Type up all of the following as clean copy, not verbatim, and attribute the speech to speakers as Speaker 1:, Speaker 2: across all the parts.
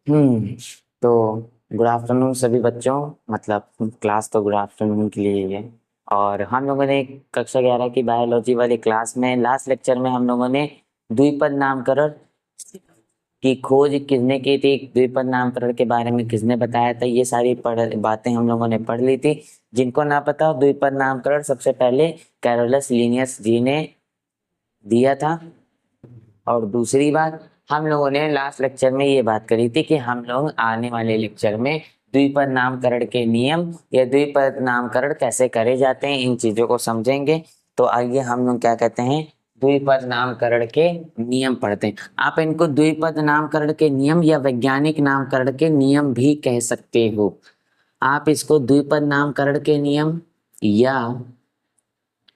Speaker 1: हम्म तो good afternoon सभी बच्चों। मतलब क्लास तो गुड आफ्टरनून के लिए ही है। और हम लोगों ने कक्षा 11 की बायोलॉजी वाली क्लास में लास्ट लेक्चर में हम लोगों ने द्विपद नामकरण की खोज किसने की थी, द्विपद नामकरण के बारे में किसने बताया था, ये सारी बातें हम लोगों ने पढ़ ली थी। जिनको ना पता हो, द्विपद नामकरण सबसे पहले कैरोलस लिनियस जी ने दिया था। और दूसरी बात, हम लोगों ने लास्ट लेक्चर में ये बात करी थी कि हम लोग आने वाले लेक्चर में द्विपद नामकरण के नियम या द्विपद नामकरण कैसे करे जाते हैं, इन चीजों को समझेंगे। तो आइए हम लोग क्या कहते हैं, द्विपद नामकरण के नियम पढ़ते हैं। आप इनको द्विपद नामकरण के नियम या वैज्ञानिक नामकरण के नियम भी कह सकते हो। आप इसको द्विपद नामकरण के नियम या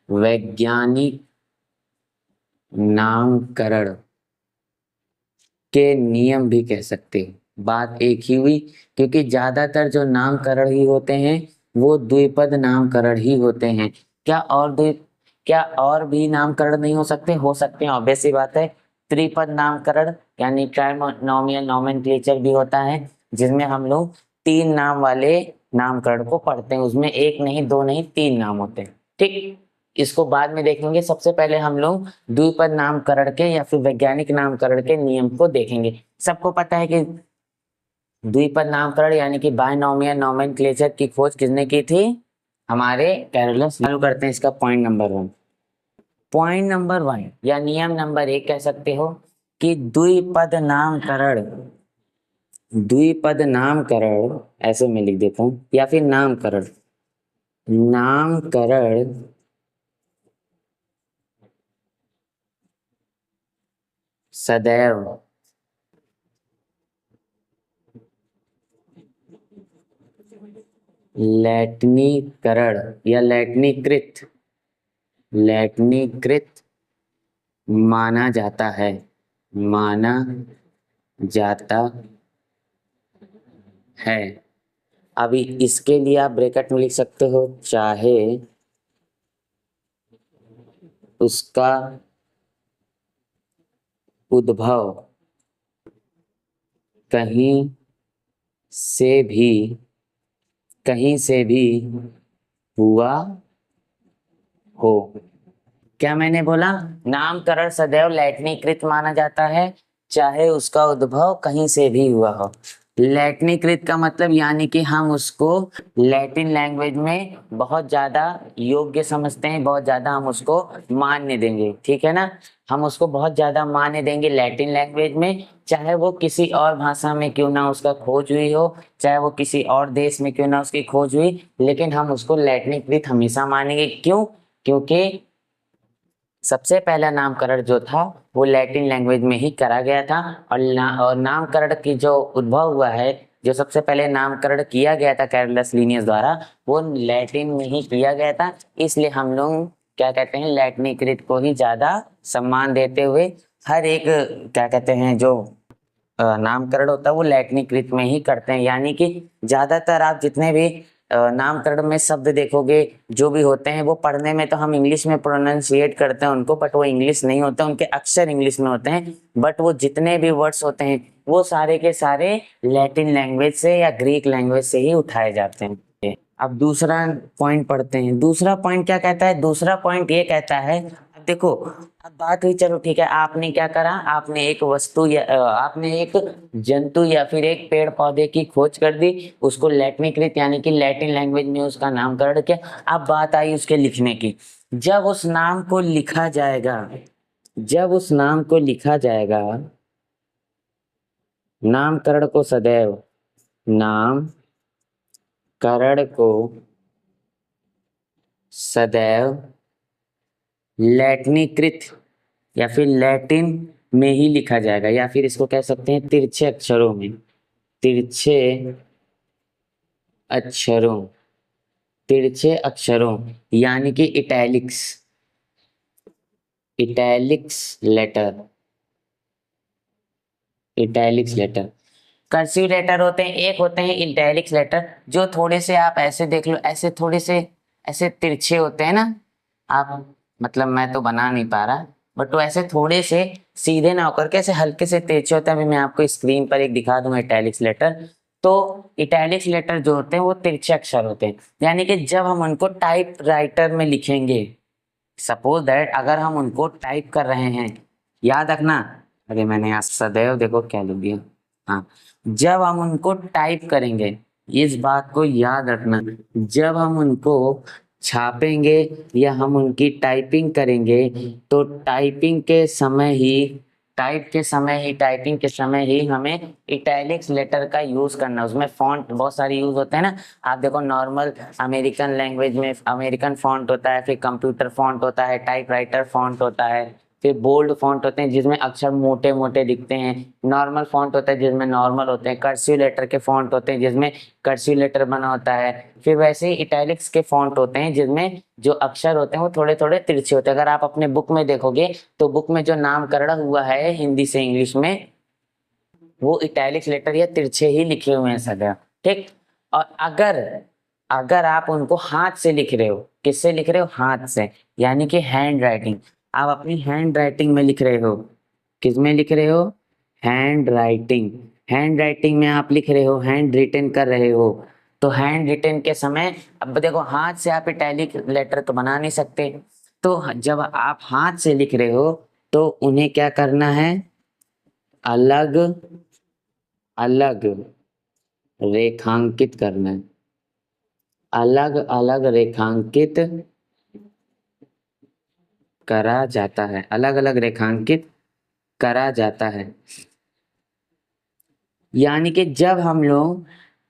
Speaker 1: वैज्ञानिक नामकरण के नियम भी कह सकते हो। बात एक ही हुई, क्योंकि ज्यादातर जो नामकरण ही होते हैं वो द्विपद नामकरण ही होते हैं। क्या और भी नामकरण नहीं हो सकते? हो सकते हैं, ऑब्वियस सी बात है। त्रिपद नामकरण यानी ट्राइनोमियल नोमेनक्लेचर भी होता है, जिसमें हम लोग 3 नाम वाले नामकरण को पढ़ते हैं। उसमें 1 नहीं, 2 नहीं, 3 नाम होते हैं। ठीक, इसको बाद में देखेंगे। सबसे पहले हम लोग द्विपद नामकरण के या फिर वैज्ञानिक नामकरण के नियम को देखेंगे। सबको पता है कि द्विपद नामकरण यानी कि बायनोमियल नोमेनक्लेचर की खोज किसने की थी? हमारे कैरोलस। चालू करते हैं इसका पॉइंट नंबर 1। पॉइंट नंबर 1 या नियम नंबर 1 कह सकते हो कि द्विपद नामकरण ऐसे मैं लिख देता हूं, या फिर नामकरण नामकरण सदैव लैटिनीकरण या लैटिनीकृत माना जाता है। माना जाता है। अभी इसके लिए आप ब्रैकेट में लिख सकते हो, चाहे उसका उद्भव कहीं से भी हुआ हो। क्या मैंने बोला? नामकरण सदैव लैटिनीकृत माना जाता है, चाहे उसका उद्भव कहीं से भी हुआ हो। लैटिनीकृत का मतलब यानी कि हम उसको लैटिन लैंग्वेज में बहुत ज्यादा योग्य समझते हैं, बहुत ज्यादा हम उसको मान्य देंगे। ठीक है ना, हम उसको बहुत ज्यादा मान्य देंगे लैटिन लैंग्वेज में, चाहे वो किसी और भाषा में क्यों ना उसका खोज हुई हो, चाहे वो किसी और देश में क्यों ना उसकी खोज हुई, लेकिन हम उसको लैटिनीकृत हमेशा मानेंगे। क्यों? क्योंकि सबसे पहला नामकरण जो था वो लैटिन लैंग्वेज में ही करा गया था। और नामकरण की जो उद्भव हुआ है, जो सबसे पहले नामकरण किया गया था कैरोलस लिनियस द्वारा, वो लैटिन में ही किया गया था। इसलिए हम लोग क्या कहते हैं, लैटिनीकृत को ही ज्यादा सम्मान देते हुए हर एक क्या कहते हैं जो नामकरण होता है वो लैटिनीकृत में ही करते हैं। यानी कि ज्यादातर आप जितने भी नामकरण में शब्द देखोगे जो भी होते हैं, वो पढ़ने में तो हम इंग्लिश में प्रोनाउंसिएट करते हैं उनको, बट वो इंग्लिश नहीं होते, उनके अक्षर इंग्लिश में होते हैं, बट वो जितने भी वर्ड्स होते हैं वो सारे के सारे लैटिन लैंग्वेज से या ग्रीक लैंग्वेज से ही उठाए जाते हैं। अब दूसरा पॉइंट पढ़ते हैं। दूसरा पॉइंट क्या कहता है? दूसरा पॉइंट ये कहता है, अब देखो, अब बात हुई, चलो ठीक है, आपने क्या करा, आपने एक वस्तु या आपने एक जंतु या फिर एक पेड़ पौधे की खोज कर दी, उसको लैटिनीकृत यानी कि लैटिन लैंग्वेज में उसका नामकरण किया। अब बात आई उसके लिखने की। जब उस नाम को लिखा जाएगा, जब उस नाम को लिखा जाएगा, नामकरण को सदैव नामकरण को सदैव लैटिनीकृत या फिर लैटिन में ही लिखा जाएगा, या फिर इसको कह सकते हैं तिरछे अक्षरों में, तिरछे अक्षरों, तिरछे अक्षरों यानी कि इटैलिक्स लेटर। कर्सिव लेटर होते हैं, एक होते हैं इटैलिक्स लेटर, जो थोड़े से आप ऐसे देख लो, ऐसे थोड़े से ऐसे तिरछे होते हैं ना। आप मतलब मैं तो बना नहीं पा रहा, बट वो ऐसे थोड़े से सीधे ना होकर कैसे हल्के से तिरछे होते हैं। अभी मैं आपको स्क्रीन पर एक दिखा दूंगा इटैलिक्स लेटर। तो इटैलिक्स लेटर जो होते हैं वो तिरछे अक्षर होते हैं, यानी कि जब हम उनको टाइप राइटर में लिखेंगे, सपोज दैट अगर हम उनको टाइप कर रहे हैं, याद रखना, अरे मैंने यहाँ सदैव देखो क्या लिख दिया, हाँ, जब हम उनको टाइप करेंगे, इस बात को याद रखना, जब हम उनको छापेंगे या हम उनकी टाइपिंग करेंगे तो टाइपिंग के समय ही हमें इटैलिक्स लेटर का यूज करना है। उसमें फॉन्ट बहुत सारे यूज होते हैं ना, आप देखो नॉर्मल अमेरिकन लैंग्वेज में अमेरिकन फॉन्ट होता है, फिर कंप्यूटर फॉन्ट होता है, टाइपराइटर फॉन्ट होता है, फिर बोल्ड फॉन्ट होते हैं जिसमें अक्षर मोटे मोटे दिखते हैं, नॉर्मल फॉन्ट होता है जिसमें नॉर्मल होते हैं, कर्सिव लेटर के फॉन्ट होते हैं जिसमें कर्सिव लेटर बना होता है, फिर वैसे ही इटैलिक्स के फॉन्ट होते हैं जिसमें जो अक्षर होते हैं वो थोड़े थोड़े तिरछे होते हैं। अगर आप अपने बुक में देखोगे तो बुक में जो नामकरण हुआ है हिंदी से इंग्लिश में, वो इटैलिक्स लेटर या तिरछे ही लिखे हुए हैं सदैव, ठीक। और अगर अगर आप उनको हाथ से लिख रहे हो, किससे लिख रहे हो, हाथ से, यानी कि हैंड राइटिंग, आप अपनी हैंड राइटिंग में लिख रहे हो, किस में लिख रहे हो, हैंड राइटिंग में आप लिख रहे हो, हैंड रिटन कर रहे हो, तो हैंड रिटन के समय अब देखो हाथ से आप इटैलिक लेटर तो बना नहीं सकते, तो जब आप हाथ से लिख रहे हो तो उन्हें क्या करना है, अलग अलग रेखांकित करना है, अलग अलग रेखांकित करा जाता है, अलग अलग रेखांकित करा जाता है। यानी कि जब हम लोग,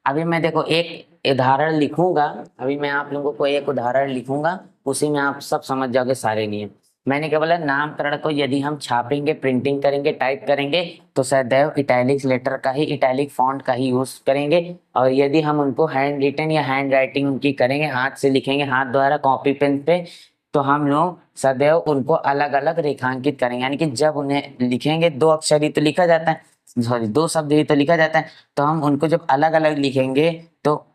Speaker 1: अभी मैं देखो एक उदाहरण लिखूंगा, अभी मैं आप लोगों को एक उदाहरण लिखूंगा, उसी में आप सब समझ जाओगे सारे नियम। मैंने क्या बोला, नामकरण को यदि हम छापेंगे, प्रिंटिंग करेंगे, टाइप करेंगे तो सदैव इटैलिक्स लेटर का ही, इटैलिक फॉन्ट का ही यूज करेंगे। और यदि हम उनको हैंड रिटन या हैंड राइटिंग उनकी करेंगे, हाथ से लिखेंगे, हाथ द्वारा कॉपी पेन पे, तो हम लोग सदैव उनको अलग अलग रेखांकित करेंगे। यानी कि जब उन्हें लिखेंगे, दो अक्षर ही तो लिखा जाता है, सॉरी दो शब्द ही तो लिखा जाता है, तो हम उनको जब अलग अलग लिखेंगे तो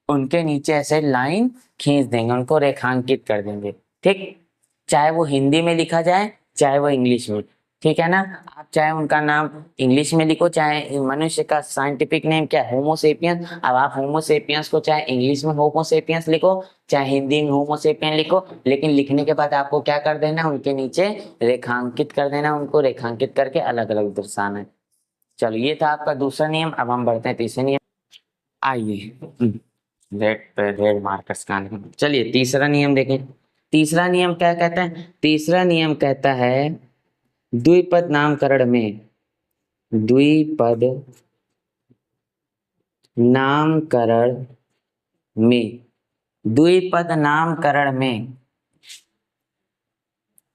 Speaker 1: उनके नीचे ऐसे लाइन खींच देंगे, उनको रेखांकित कर देंगे, ठीक। चाहे वो हिंदी में लिखा जाए चाहे वो इंग्लिश में, ठीक है ना। आप चाहे उनका नाम इंग्लिश में लिखो, चाहे मनुष्य का साइंटिफिक नेम क्या है, होमोसेपियंस, अब आप होमोसेपियंस को चाहे इंग्लिश में होमोसेपियंस लिखो चाहे हिंदी में होमोसेपियन लिखो, लेकिन लिखने के बाद आपको क्या कर देना, उनके नीचे रेखांकित कर देना, उनको रेखांकित करके अलग अलग दर्शाना है। चलो ये था आपका दूसरा नियम। अब हम बढ़ते हैं तीसरे नियम, आइए रेड मार्कर्स का नियम। चलिए तीसरा नियम देखें। तीसरा नियम क्या कहता है, तीसरा नियम कहता है द्विपद नामकरण में, द्विपद नामकरण में, द्विपद नामकरण में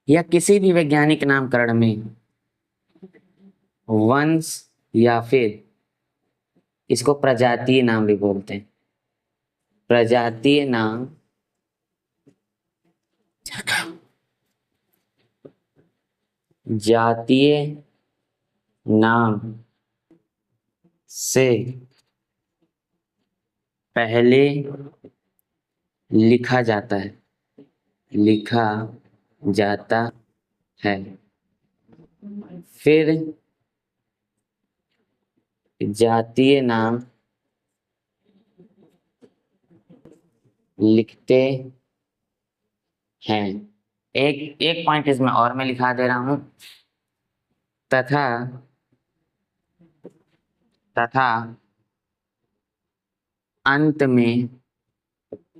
Speaker 1: या किसी भी वैज्ञानिक नामकरण में वंश या फिर इसको प्रजातीय नाम भी बोलते हैं, प्रजातीय नाम, जातीय नाम से पहले लिखा जाता है, लिखा जाता है, फिर जातीय नाम लिखते हैं। एक एक पॉइंट इसमें और मैं लिखा दे रहा हूं, तथा तथा अंत में,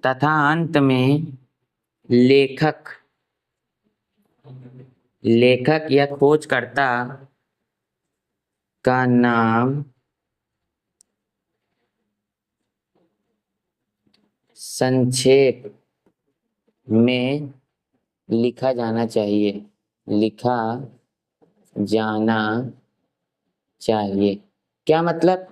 Speaker 1: तथा अंत में लेखक या खोजकर्ता का नाम संक्षेप में लिखा जाना चाहिए, लिखा जाना चाहिए। क्या मतलब,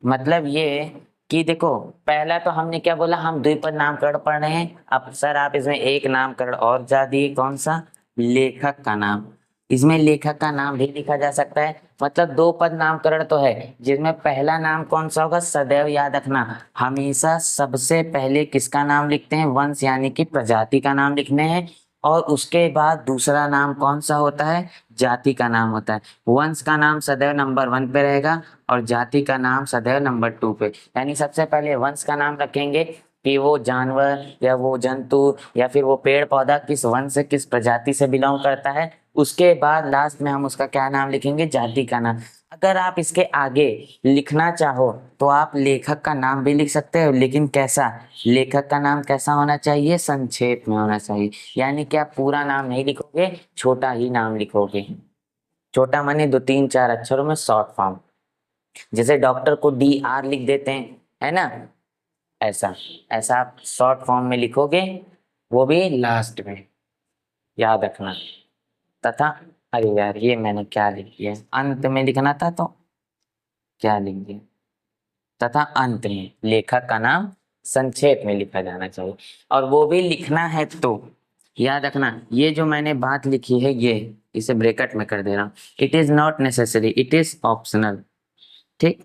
Speaker 1: मतलब ये कि देखो पहला तो हमने क्या बोला, हम द्विपद नामकरण पढ़ रहे हैं। अब सर आप इसमें एक नामकरण और जा दिए, कौन सा, लेखक का नाम। इसमें लेखक का नाम भी लिखा जा सकता है, मतलब दो पद नामकरण तो है जिसमें पहला नाम कौन सा होगा, सदैव याद रखना, हमेशा सबसे पहले किसका नाम लिखते हैं, वंश यानी कि प्रजाति का नाम लिखने हैं, और उसके बाद दूसरा नाम कौन सा होता है, जाति का नाम होता है। वंश का नाम सदैव नंबर 1 पे रहेगा और जाति का नाम सदैव नंबर 2 पे। यानी सबसे पहले वंश का नाम रखेंगे कि वो जानवर या वो जंतु या फिर वो पेड़ पौधा किस वंश से किस प्रजाति से बिलोंग करता है। उसके बाद लास्ट में हम उसका क्या नाम लिखेंगे, जाति का नाम। अगर आप इसके आगे लिखना चाहो तो आप लेखक का नाम भी लिख सकते हो, लेकिन कैसा, लेखक का नाम कैसा होना चाहिए, संक्षेप में होना चाहिए। यानी कि आप पूरा नाम नहीं लिखोगे, छोटा ही नाम लिखोगे। छोटा माने 2 3 4 अक्षरों में, शॉर्ट फॉर्म। जैसे डॉक्टर को DR लिख देते हैं, है ना, ऐसा ऐसा आप शॉर्ट फॉर्म में लिखोगे, वो भी लास्ट में, याद रखना। तथा, अरे यार ये मैंने क्या लिख दिया, अंत में लिखना था तो क्या लिख दिया, तथा अंत में लेखक का नाम संक्षेप में लिखा जाना चाहिए। और वो भी लिखना है तो याद रखना, ये जो मैंने बात लिखी है ये, इसे ब्रैकेट में कर दे रहा हूँ, it is not necessary, it is optional. ठीक,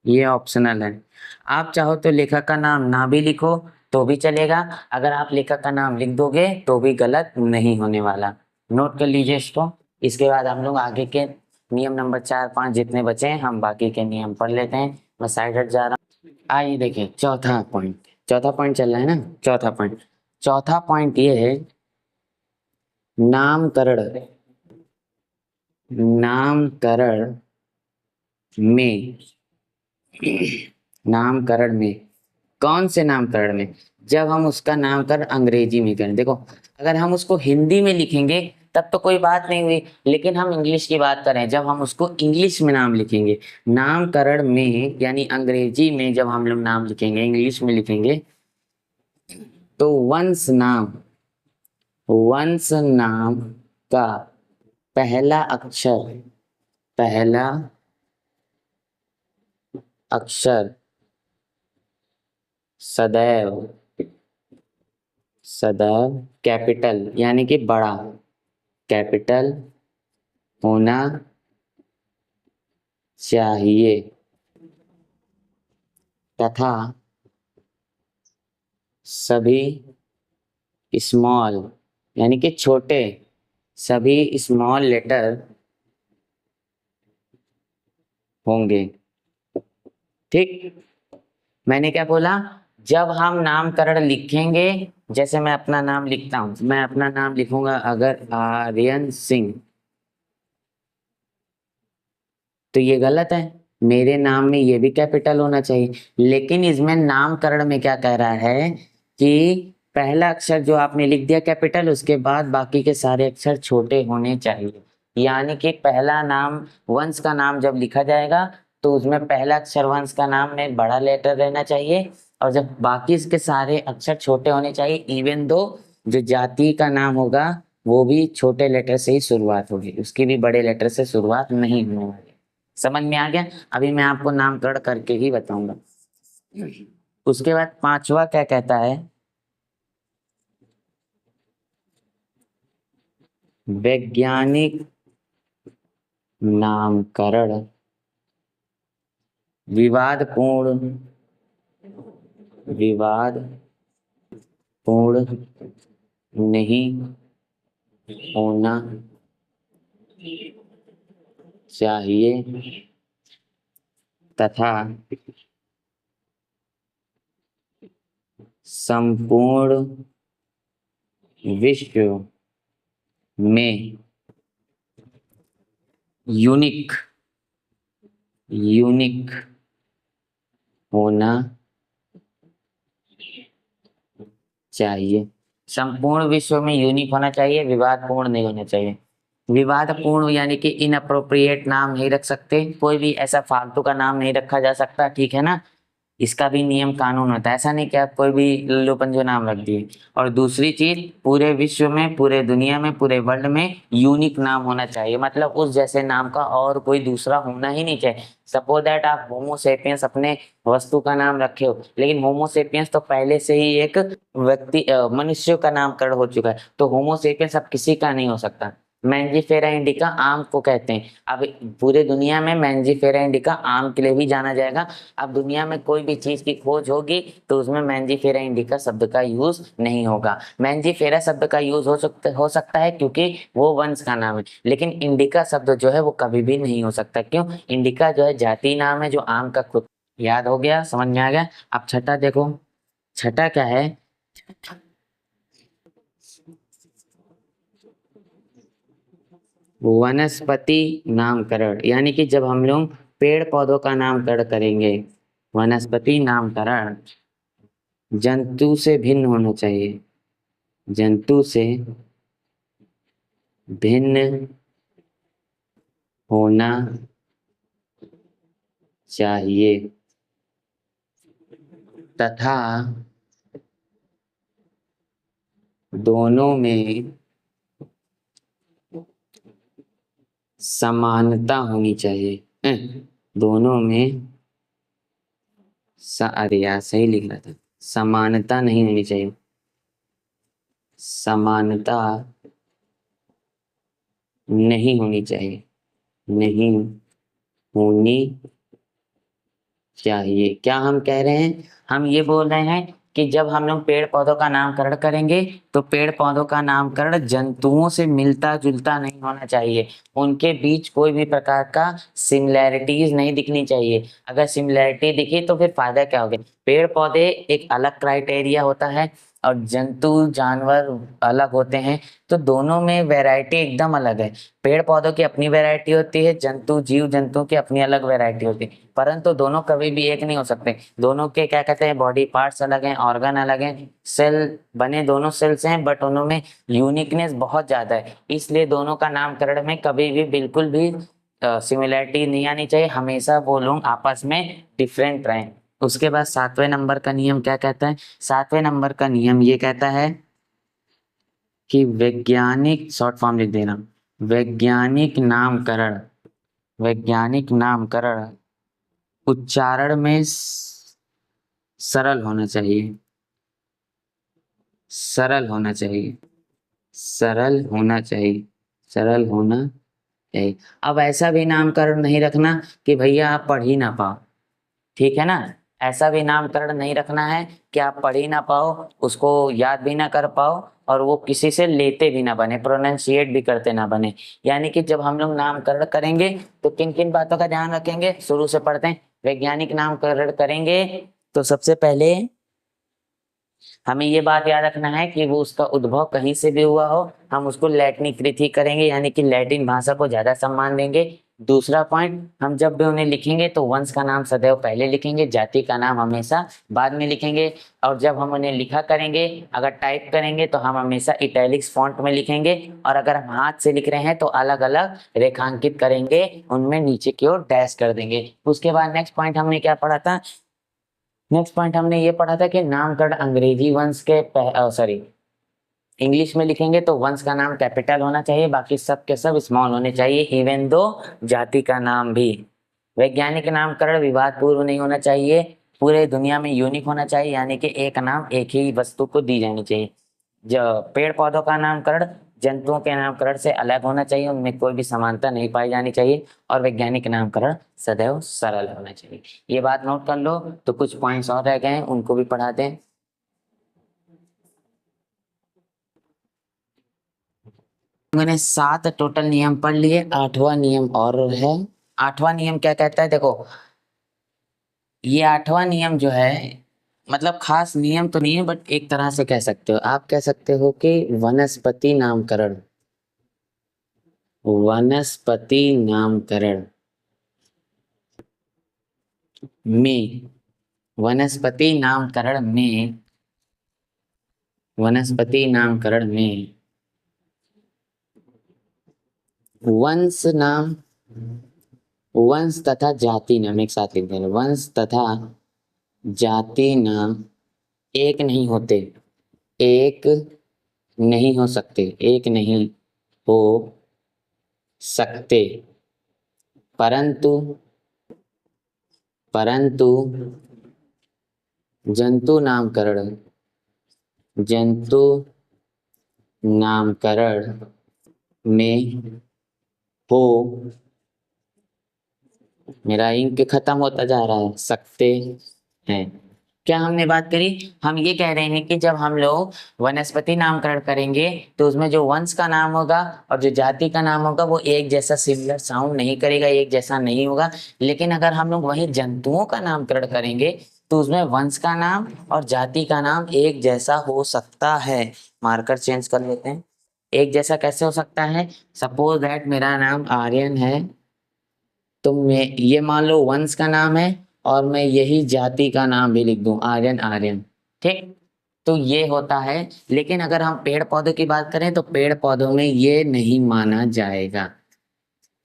Speaker 1: ये ऑप्शनल है। आप चाहो तो लेखक का नाम ना भी लिखो तो भी चलेगा, अगर आप लेखक का नाम लिख दोगे तो भी गलत नहीं होने वाला। नोट कर लीजिए इसको। इसके बाद हम लोग आगे के नियम नंबर 4 5 जितने बचे हैं हम बाकी के नियम पढ़ लेते हैं। मैं साइड हट जा रहा हूँ। आइए देखिए चौथा पॉइंट, चौथा पॉइंट चल रहा है ना, चौथा पॉइंट ये है, नामकरण। नामकरण में, नामकरण में, कौन से नामकरण में, जब हम उसका नामकरण अंग्रेजी में करें। देखो अगर हम उसको हिंदी में लिखेंगे तब तो कोई बात नहीं हुई, लेकिन हम इंग्लिश की बात करें, जब हम उसको इंग्लिश में नाम लिखेंगे, नामकरण में यानी अंग्रेजी में जब हम लोग नाम लिखेंगे, इंग्लिश में लिखेंगे, तो वंश नाम, वंश नाम का पहला अक्षर, पहला अक्षर सदैव, सदैव कैपिटल यानी कि बड़ा, कैपिटल होना चाहिए तथा सभी स्मॉल यानी कि छोटे, सभी स्मॉल लेटर होंगे। ठीक, मैंने क्या बोला, जब हम नामकरण लिखेंगे, जैसे मैं अपना नाम लिखता हूं, मैं अपना नाम लिखूंगा अगर आर्यन सिंह, तो ये गलत है, मेरे नाम में ये भी कैपिटल होना चाहिए। लेकिन इसमें नामकरण में क्या कह रहा है कि पहला अक्षर जो आपने लिख दिया कैपिटल, उसके बाद बाकी के सारे अक्षर छोटे होने चाहिए। यानी कि पहला नाम, वंश का नाम जब लिखा जाएगा तो उसमें पहला अक्षर वंश का नाम में बड़ा लेटर रहना चाहिए, और जब बाकी इसके सारे अक्षर छोटे होने चाहिए। इवन दो जो जाति का नाम होगा वो भी छोटे लेटर से ही शुरुआत होगी, उसकी भी बड़े लेटर से शुरुआत नहीं होने वाली। समझ में आ गया। अभी मैं आपको नामकरण करके ही बताऊंगा। उसके बाद पांचवा क्या कहता है, वैज्ञानिक नामकरण विवादपूर्ण, विवादपूर्ण नहीं होना चाहिए तथा संपूर्ण विश्व में यूनिक, यूनिक होना चाहिए। संपूर्ण विश्व में यूनिक होना चाहिए, विवादपूर्ण नहीं होना चाहिए। विवादपूर्ण यानी कि इनअप्रोप्रिएट नाम नहीं रख सकते, कोई भी ऐसा फालतू का नाम नहीं रखा जा सकता, ठीक है ना। इसका भी नियम कानून होता है, ऐसा नहीं कि आप कोई भी लल्लू पंजो नाम रख दिए। और दूसरी चीज, पूरे विश्व में, पूरे दुनिया में, पूरे वर्ल्ड में यूनिक नाम होना चाहिए, मतलब उस जैसे नाम का और कोई दूसरा होना ही नहीं चाहिए। सपोज दैट आप होमोसेपियंस अपने वस्तु का नाम रखे हो, लेकिन होमोसेपियंस तो पहले से ही एक व्यक्ति, मनुष्य का नामकरण हो चुका है, तो होमोसेपियंस अब किसी का नहीं हो सकता। मैंजीफेरा इंडिका आम को कहते हैं। अब पूरे दुनिया में मैंजीफेरा इंडिका आम के लिए भी जाना जाएगा। अब दुनिया में कोई भी चीज की खोज होगी तो उसमें मैंजीफेरा इंडिका शब्द का यूज नहीं होगा। मैंजीफेरा शब्द का यूज हो सकता है क्योंकि वो वंश का नाम है, लेकिन इंडिका शब्द जो है वो कभी भी नहीं हो सकता। क्यों? इंडिका जो है जाति नाम है जो आम का खुद। याद हो गया, समझ में आ गया। अब छठा देखो, छठा क्या है? वनस्पति नामकरण, यानी कि जब हम लोग पेड़ पौधों का नामकरण करेंगे, वनस्पति नामकरण जंतु से भिन्न होना चाहिए, जंतु से भिन्न होना चाहिए तथा दोनों में समानता होनी चाहिए। दोनों में अरे यार सही लिख रहा था, समानता नहीं होनी चाहिए, समानता नहीं होनी चाहिए, नहीं होनी चाहिए। क्या हम कह रहे हैं? हम ये बोल रहे हैं कि जब हम लोग पेड़ पौधों का नामकरण करेंगे तो पेड़ पौधों का नामकरण जंतुओं से मिलता जुलता नहीं होना चाहिए, उनके बीच कोई भी प्रकार का सिमिलैरिटीज नहीं दिखनी चाहिए। अगर सिमिलैरिटी दिखी तो फिर फायदा क्या हो गया? पेड़ पौधे एक अलग क्राइटेरिया होता है और जंतु जानवर अलग होते हैं, तो दोनों में वैरायटी एकदम अलग है। पेड़ पौधों की अपनी वैरायटी होती है, जंतु जीव जंतु की अपनी अलग वैरायटी होती है, परंतु दोनों कभी भी एक नहीं हो सकते। दोनों के क्या कहते हैं, बॉडी पार्ट्स अलग हैं, ऑर्गन अलग हैं, सेल बने दोनों सेल से हैं, बट उनमें यूनिकनेस बहुत ज्यादा है। इसलिए दोनों का नामकरण में कभी भी बिल्कुल भी सिमिलैरिटी नहीं आनी चाहिए, हमेशा वो लोग आपस में डिफरेंट रहें। उसके बाद सातवें नंबर का नियम क्या कहता है? सातवें नंबर का नियम ये कहता है कि वैज्ञानिक, शॉर्ट फॉर्म लिख देना, वैज्ञानिक नामकरण, वैज्ञानिक नामकरण उच्चारण में सरल होना चाहिए, सरल होना चाहिए, सरल होना चाहिए, सरल होना चाहिए। अब ऐसा भी नामकरण नहीं रखना कि भैया आप पढ़ ही ना पाओ, ठीक है ना? ऐसा भी नामकरण नहीं रखना है कि आप पढ़ ही ना पाओ, उसको याद भी ना कर पाओ और वो किसी से लेते भी ना बने, प्रोनाउंसिएट भी करते ना बने। यानी कि जब हम लोग नामकरण करेंगे तो किन किन बातों का ध्यान रखेंगे, शुरू से पढ़ते हैं। वैज्ञानिक नामकरण करेंगे तो सबसे पहले हमें ये बात याद रखना है कि वो उसका उद्भव कहीं से भी हुआ हो, हम उसको लैटिनीकृत ही करेंगे, यानी कि लैटिन भाषा को ज्यादा सम्मान देंगे। दूसरा पॉइंट, हम जब भी उन्हें लिखेंगे तो वंश का नाम सदैव पहले लिखेंगे, जाति का नाम हमेशा बाद में लिखेंगे। और जब हम उन्हें लिखा करेंगे, अगर टाइप करेंगे तो हम हमेशा इटैलिक्स फॉन्ट में लिखेंगे, और अगर हम हाथ से लिख रहे हैं तो अलग अलग रेखांकित करेंगे, उनमें नीचे की ओर डैश कर देंगे। उसके बाद नेक्स्ट पॉइंट हमने क्या पढ़ा था? नेक्स्ट पॉइंट हमने ये पढ़ा था कि नामकरण अंग्रेजी वंश के सॉरी इंग्लिश में लिखेंगे तो वंश का नाम कैपिटल होना चाहिए, बाकी सब के सब स्मॉल होने चाहिए, इवन दो जाति का नाम भी। वैज्ञानिक नामकरण विवाद पूर्व नहीं होना चाहिए, पूरे दुनिया में यूनिक होना चाहिए, यानी कि एक नाम एक ही वस्तु को दी जानी चाहिए। जो पेड़ पौधों का नामकरण जंतुओं के नामकरण से अलग होना चाहिए, उनमें कोई भी समानता नहीं पाई जानी चाहिए, और वैज्ञानिक नामकरण सदैव सरल होना चाहिए। ये बात नोट कर लो। तो कुछ पॉइंट्स और रह गए हैं, उनको भी पढ़ा दें। मैंने 7 टोटल नियम पढ़ लिए, 8वां नियम और है। 8वां नियम क्या कहता है? देखो, ये 8वां नियम जो है, मतलब खास नियम तो नहीं है, बट एक तरह से कह सकते हो, आप कह सकते हो कि वनस्पति नामकरण, वनस्पति नामकरण में, वनस्पति नामकरण में, वनस्पति नामकरण में वंश नाम, वंश तथा जाति नाम एक साथ लिख देना, वंश तथा जाति नाम एक नहीं होते, एक नहीं हो सकते, एक नहीं हो सकते, परंतु परंतु जंतु नामकरण, जंतु नामकरण में हो, मेरा इंक खत्म होता जा रहा है, सकते हैं। क्या हमने बात करी? हम ये कह रहे हैं कि जब हम लोग वनस्पति नामकरण करेंगे तो उसमें जो वंश का नाम होगा और जो जाति का नाम होगा वो एक जैसा सिमिलर साउंड नहीं करेगा, एक जैसा नहीं होगा। लेकिन अगर हम लोग वही जंतुओं का नामकरण करेंगे तो उसमें वंश का नाम और जाति का नाम एक जैसा हो सकता है। मार्कर चेंज कर लेते हैं। एक जैसा कैसे हो सकता है? सपोज दैट मेरा नाम आर्यन है, तो मैं ये मान लो वंश का नाम है और मैं यही जाति का नाम भी लिख दूं, आर्यन आर्यन, ठीक। तो ये होता है। लेकिन अगर हम पेड़ पौधों की बात करें तो पेड़ पौधों में ये नहीं माना जाएगा,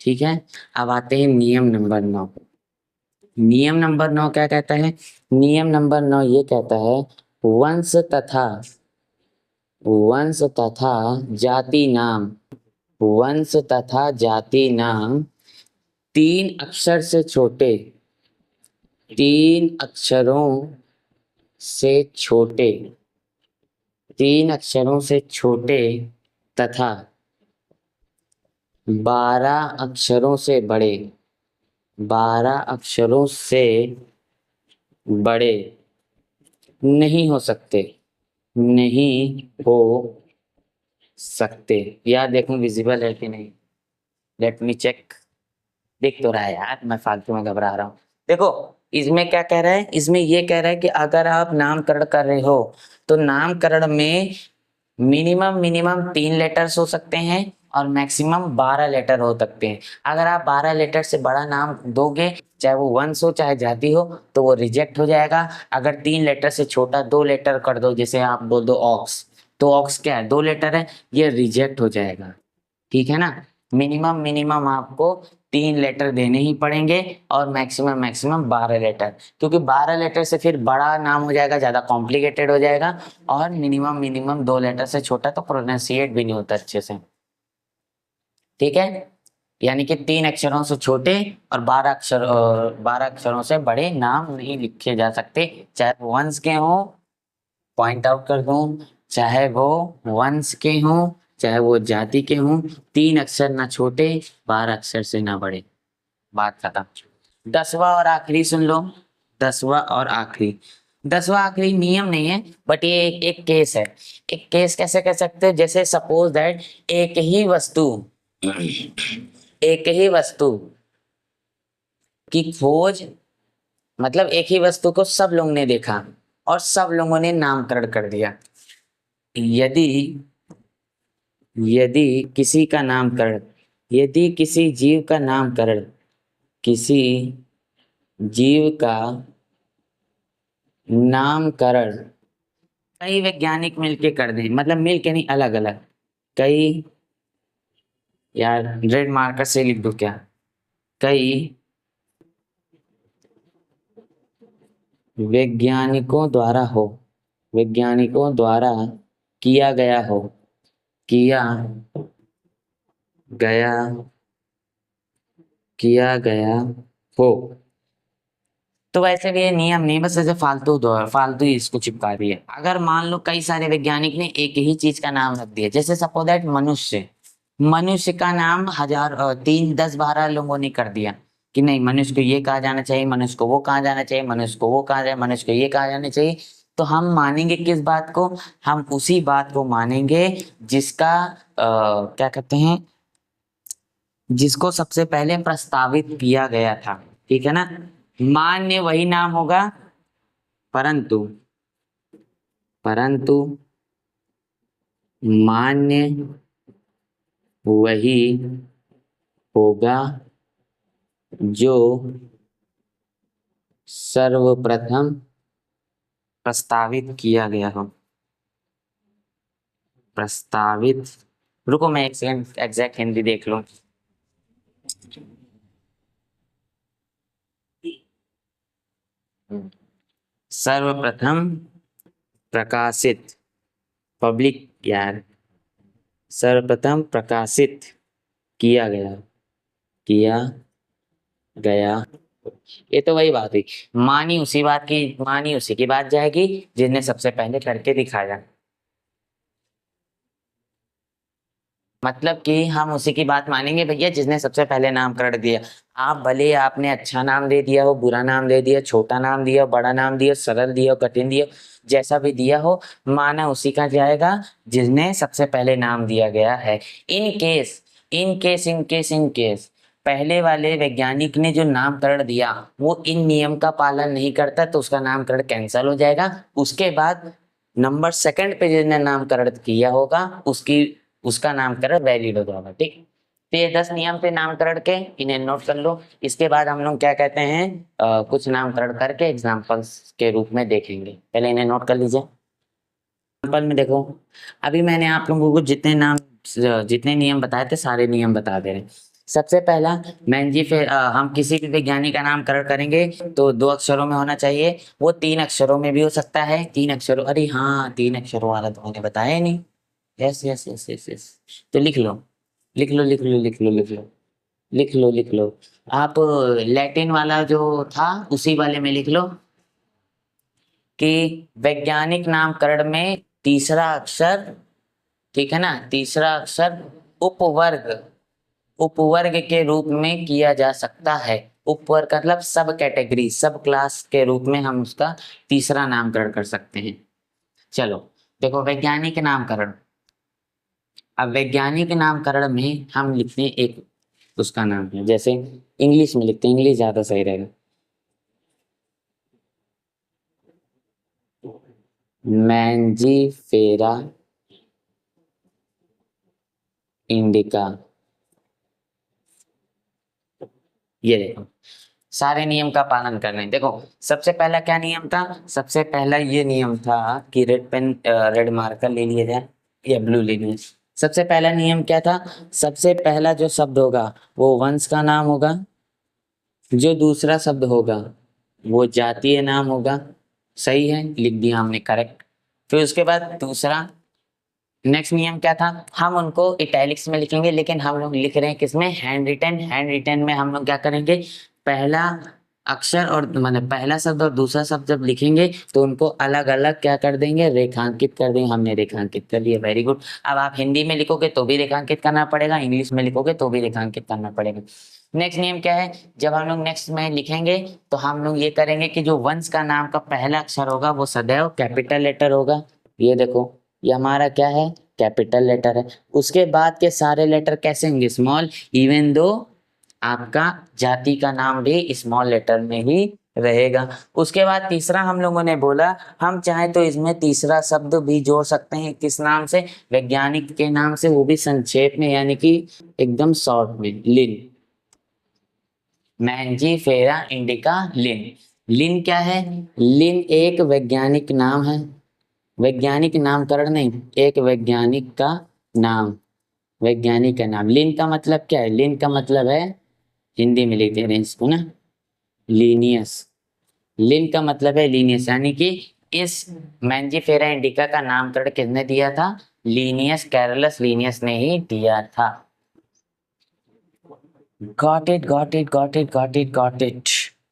Speaker 1: ठीक है। अब आते हैं नियम नंबर 9। नियम नंबर 9 क्या कहता है? नियम नंबर 9 ये कहता है वंश तथा जाति नाम, वंश तथा जाति नाम तीन अक्षर से छोटे, तीन अक्षरों से छोटे, तीन अक्षरों से छोटे तथा 12 अक्षरों से बड़े, 12 अक्षरों से बड़े नहीं हो सकते, नहीं हो सकते। यार देखूं विजिबल है कि नहीं, लेट मी चेक। दिख तो रहा है यार, मैं फालतू में घबरा रहा हूँ। देखो इसमें क्या कह रहा है, इसमें ये कह रहा है कि अगर आप नामकरण कर रहे हो तो नामकरण में मिनिमम मिनिमम 3 लेटर्स हो सकते हैं और मैक्सिमम 12 लेटर हो सकते हैं। अगर आप 12 लेटर से बड़ा नाम दोगे, चाहे वो वंश हो चाहे जाति हो, तो वो रिजेक्ट हो जाएगा। अगर 3 लेटर से छोटा 2 लेटर कर दो, जैसे आप बोल दो ऑक्स, तो ऑक्स क्या है, 2 लेटर है, ये रिजेक्ट हो जाएगा, ठीक है ना। मिनिमम मिनिमम आपको 3 लेटर देने ही पड़ेंगे और मैक्सिमम मैक्सिमम 12 लेटर, क्योंकि 12 लेटर से फिर बड़ा नाम हो जाएगा, ज्यादा कॉम्प्लिकेटेड हो जाएगा। और मिनिमम मिनिमम 2 लेटर से छोटा तो प्रोनाउंसिएट भी नहीं होता अच्छे से, ठीक है। यानी कि 3 अक्षरों से छोटे और 12 अक्षरों से बड़े नाम नहीं लिखे जा सकते, चाहे वो वंश के हों, पॉइंट आउट कर दूं, चाहे वो वंश के हों चाहे वो जाति के हों, 3 अक्षर ना छोटे, 12 अक्षर से ना बड़े, बात खत्म। 10वां और आखिरी सुन लो, 10वां और आखिरी। 10वां आखिरी नियम नहीं है, बट ये एक केस है। एक केस कैसे कह सकते हो? जैसे सपोज दैट एक ही वस्तु, एक ही वस्तु की खोज, मतलब एक ही वस्तु को सब लोगों ने देखा और सब लोगों ने नामकरण कर दिया। यदि यदि किसी का नामकरण, यदि किसी जीव का नामकरण, किसी जीव का नामकरण कई वैज्ञानिक मिलके कर दें, मतलब मिलके नहीं, अलग अलग कई, यार रेड मार्कर से लिख दो क्या, कई वैज्ञानिकों द्वारा हो, वैज्ञानिकों द्वारा किया गया हो, किया गया, किया गया हो, तो वैसे भी ये नियम नहीं, बस ऐसे फालतू दो, फालतू ही इसको चिपका दिए। अगर मान लो कई सारे वैज्ञानिक ने एक ही चीज का नाम रख दिया, जैसे सपोज दैट मनुष्य, मनुष्य का नाम 3 10 12 लोगों ने कर दिया कि नहीं मनुष्य को ये कहा जाना चाहिए, मनुष्य को वो कहा जाना चाहिए, मनुष्य को वो कहा जाए, मनुष्य को ये कहा जाना चाहिए, तो हम मानेंगे किस बात को? हम उसी बात को मानेंगे जिसका क्या कहते हैं, जिसको सबसे पहले प्रस्तावित किया गया था, ठीक है ना। मान्य वही नाम होगा, परंतु परंतु मान्य वही होगा जो सर्वप्रथम प्रस्तावित किया गया हो, प्रस्तावित। रुको मैं एक सेकंड एग्जैक्ट हिंदी देख लूं। सर्वप्रथम प्रकाशित, पब्लिक यार, सर्वप्रथम प्रकाशित किया गया, किया गया। ये तो वही बात हुई, मानी उसी बात की, मानी उसी की बात जाएगी जिसने सबसे पहले करके दिखाया। मतलब कि हम उसी की बात मानेंगे भैया जिसने सबसे पहले नामकरण दिया। आप भले आपने अच्छा नाम दे दिया हो, बुरा नाम दे दिया, छोटा नाम दिया, बड़ा नाम दिया, सरल दिया, कठिन दिया, जैसा भी दिया हो, माना उसी का जाएगा जिसने सबसे पहले नाम दिया गया है। In case in case in case in case पहले वाले वैज्ञानिक ने जो नामकरण दिया वो इन नियम का पालन नहीं करता तो उसका नामकरण कैंसिल हो जाएगा। उसके बाद नंबर सेकंड पे जिसने नामकरण किया होगा उसका नामकरण वैलिड हो जाएगा। ठीक, तो ये 10 नियम थे नामकरण के, इन्हें नोट कर लो। इसके बाद हम लोग क्या कहते हैं, कुछ नामकरण करके एग्जाम्पल्स के रूप में देखेंगे। पहले इन्हें नोट कर लीजिए। एग्जाम्पल में देखो, अभी मैंने आप लोगों को जितने नियम बताए थे सारे नियम बता दे रहे हैं। सबसे पहला हम किसी भी वैज्ञानिक का नामकरण करेंगे तो 2 अक्षरों में होना चाहिए। वो 3 अक्षरों में भी हो सकता है। 3 अक्षरों, अरे हाँ 3 अक्षरों वाला तो मैंने बताया ही नहीं। Yes yes yes yes yes, तो लिख लो लिख लो लिख लो लिख लो लिख लो लिख लो लिख लो। आप लैटिन वाला जो था उसी वाले में लिख लो कि वैज्ञानिक नामकरण में तीसरा अक्षर, ठीक है ना, तीसरा अक्षर उपवर्ग उपवर्ग के रूप में किया जा सकता है। उपवर्ग मतलब सब कैटेगरी, सब क्लास के रूप में हम उसका तीसरा नामकरण कर सकते हैं। चलो देखो, वैज्ञानिक नामकरण। अब वैज्ञानिक नामकरण में हम लिखते हैं एक उसका नाम है, जैसे इंग्लिश में लिखते हैं, इंग्लिश ज्यादा सही रहेगा। Mangifera indica. ये देखो, सारे नियम का पालन करना है। देखो सबसे पहला क्या नियम था, सबसे पहला ये नियम था कि रेड मार्कर ले लिया जाए या ब्लू ले लिया। सबसे पहला नियम क्या था, सबसे पहला जो शब्द होगा वो वंश का नाम होगा, जो दूसरा शब्द होगा वो जातीय नाम होगा। सही है, लिख दिया हमने, करेक्ट। फिर उसके बाद दूसरा नेक्स्ट नियम क्या था, हम उनको इटैलिक्स में लिखेंगे, लेकिन हम लोग लिख रहे हैं किसमें, हैंड रिटन में। हम लोग क्या करेंगे, पहला अक्षर और मतलब पहला शब्द और दूसरा शब्द जब लिखेंगे तो उनको अलग अलग क्या कर देंगे, रेखांकित कर देंगे। हमने रेखांकित कर दिया, वेरी गुड। अब आप हिंदी में लिखोगे तो भी रेखांकित करना पड़ेगा, इंग्लिश में लिखोगे तो भी रेखांकित करना पड़ेगा। नेक्स्ट नियम क्या है, जब हम लोग नेक्स्ट में लिखेंगे तो हम लोग ये करेंगे कि जो वंश का नाम का पहला अक्षर होगा वो सदैव कैपिटल लेटर होगा। ये देखो, ये हमारा क्या है, कैपिटल लेटर है। उसके बाद के सारे लेटर कैसे होंगे, स्मॉल, इवन दो आपका जाति का नाम भी स्मॉल लेटर में ही रहेगा। उसके बाद तीसरा हम लोगों ने बोला, हम चाहे तो इसमें तीसरा शब्द भी जोड़ सकते हैं। किस नाम से, वैज्ञानिक के नाम से, वो भी संक्षेप में, यानी कि एकदम शॉर्ट में, लिन। मैंजीफेरा इंडिका लिन। लिन क्या है, लिन एक वैज्ञानिक नाम है, वैज्ञानिक नामकरण नहीं, एक वैज्ञानिक का नाम, वैज्ञानिक का नाम। लिन का मतलब क्या है, लिन का मतलब है, हिंदी में लिख दे रहे हैं इसको ना, लीनियस। लिन का मतलब है लीनियस, यानी कि इस मैंजीफेरा इंडिका का नामकरण किसने दिया था, लीनियस कैरोलस लीनियस ने ही दिया था। Got it got it got it got it got it.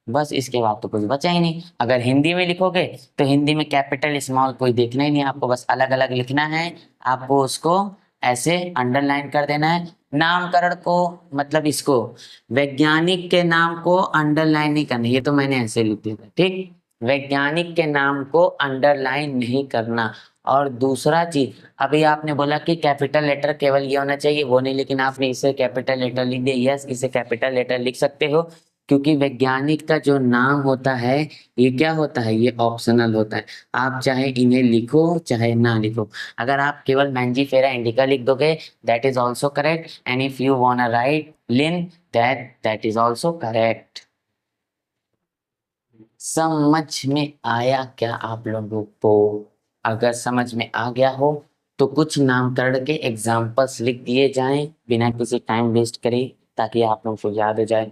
Speaker 1: बस इसके बाद तो कुछ बचा ही नहीं। अगर हिंदी में लिखोगे तो हिंदी में कैपिटल स्मॉल कोई देखना ही नहीं, आपको बस अलग अलग लिखना है। आपको उसको ऐसे अंडरलाइन कर देना है। नामकरण को मतलब इसको, वैज्ञानिक के नाम को अंडरलाइन नहीं करना, ये तो मैंने ऐसे लिख दिया था, ठीक। वैज्ञानिक के नाम को अंडरलाइन नहीं करना। और दूसरा चीज, अभी आपने बोला कि कैपिटल लेटर केवल ये होना चाहिए, वो नहीं, लेकिन आपने इसे कैपिटल लेटर लिख दिया। यस, इसे कैपिटल लेटर लिख सकते हो, क्योंकि वैज्ञानिक का जो नाम होता है ये क्या होता है, ये ऑप्शनल होता है। आप चाहे इन्हें लिखो चाहे ना लिखो। अगर आप केवल मैंजीफेरा इंडिका लिख दोगे that is also correct, and if you want write Linn that is also correct. समझ में आया क्या आप लोगों को? अगर समझ में आ गया हो तो कुछ नामकरण के एग्जाम्पल्स लिख दिए जाएं बिना किसी टाइम वेस्ट करे, ताकि आप लोगों को याद हो जाए।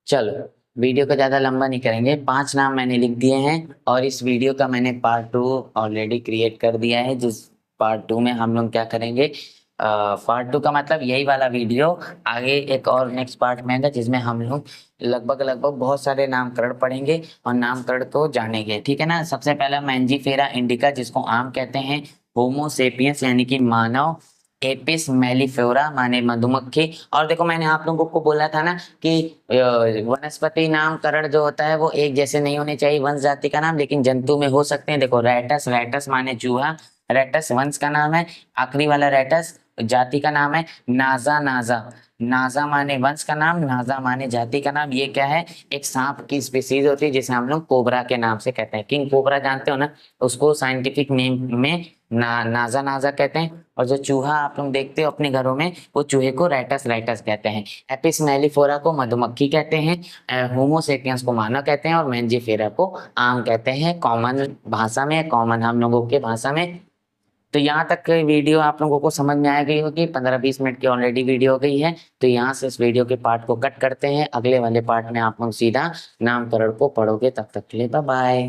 Speaker 1: चलो, वीडियो को ज़्यादा लंबा नहीं करेंगे। 5 नाम मैंने लिख दिए हैं और इस वीडियो का मैंने पार्ट 2 ऑलरेडी क्रिएट कर दिया है, जिस पार्ट 2 में हम लोग क्या करेंगे, पार्ट 2 का मतलब यही वाला वीडियो आगे एक और नेक्स्ट पार्ट में आएगा, जिसमें हम लोग लगभग बहुत सारे नामकरण पढ़ेंगे और नामकरण को जानेंगे, ठीक है ना। सबसे पहला मैंजीफेरा इंडिका, जिसको आम कहते हैं, होमो सेपियंस यानी कि मानव, एपिस मेलिफेरा माने मधुमक्खी। और देखो मैंने आप लोगों को बोला था ना कि वनस्पति नामकरण जो होता है वो एक जैसे नहीं होने चाहिए वंश जाति का नाम, लेकिन जंतु में हो सकते हैं। देखो रैटस, रैटस माने चूहा, रैटस वंश का नाम है। आखिरी वाला रैटस जाति का नाम है। नाजा, नाजा, नाजा माने वंश का नाम, नाजा माने जाति का नाम। ये क्या है, एक सांप की स्पीसीज होती है जिसे हम लोग कोबरा के नाम से कहते हैं। किंग कोबरा जानते हो ना, उसको साइंटिफिक नेम में नाजा, नाजा कहते हैं। और जो चूहा आप लोग देखते हो अपने घरों में, वो चूहे को रैटस, रैटस कहते हैं। एपिस मेलिफेरा को मधुमक्खी कहते हैं, होमो सेपियंस को मानव कहते हैं, और मैंजीफेरा को आम कहते हैं, कॉमन भाषा में, कॉमन हम लोगों के भाषा में। तो यहाँ तक वीडियो आप लोगों को समझ में आ गई होगी। 15-20 मिनट की ऑलरेडी वीडियो हो गई है। तो यहाँ से इस वीडियो के पार्ट को कट करते हैं। अगले वाले पार्ट में आप लोग सीधा नामकरण को पढ़ोगे। तब तक के लिए बाय बाय।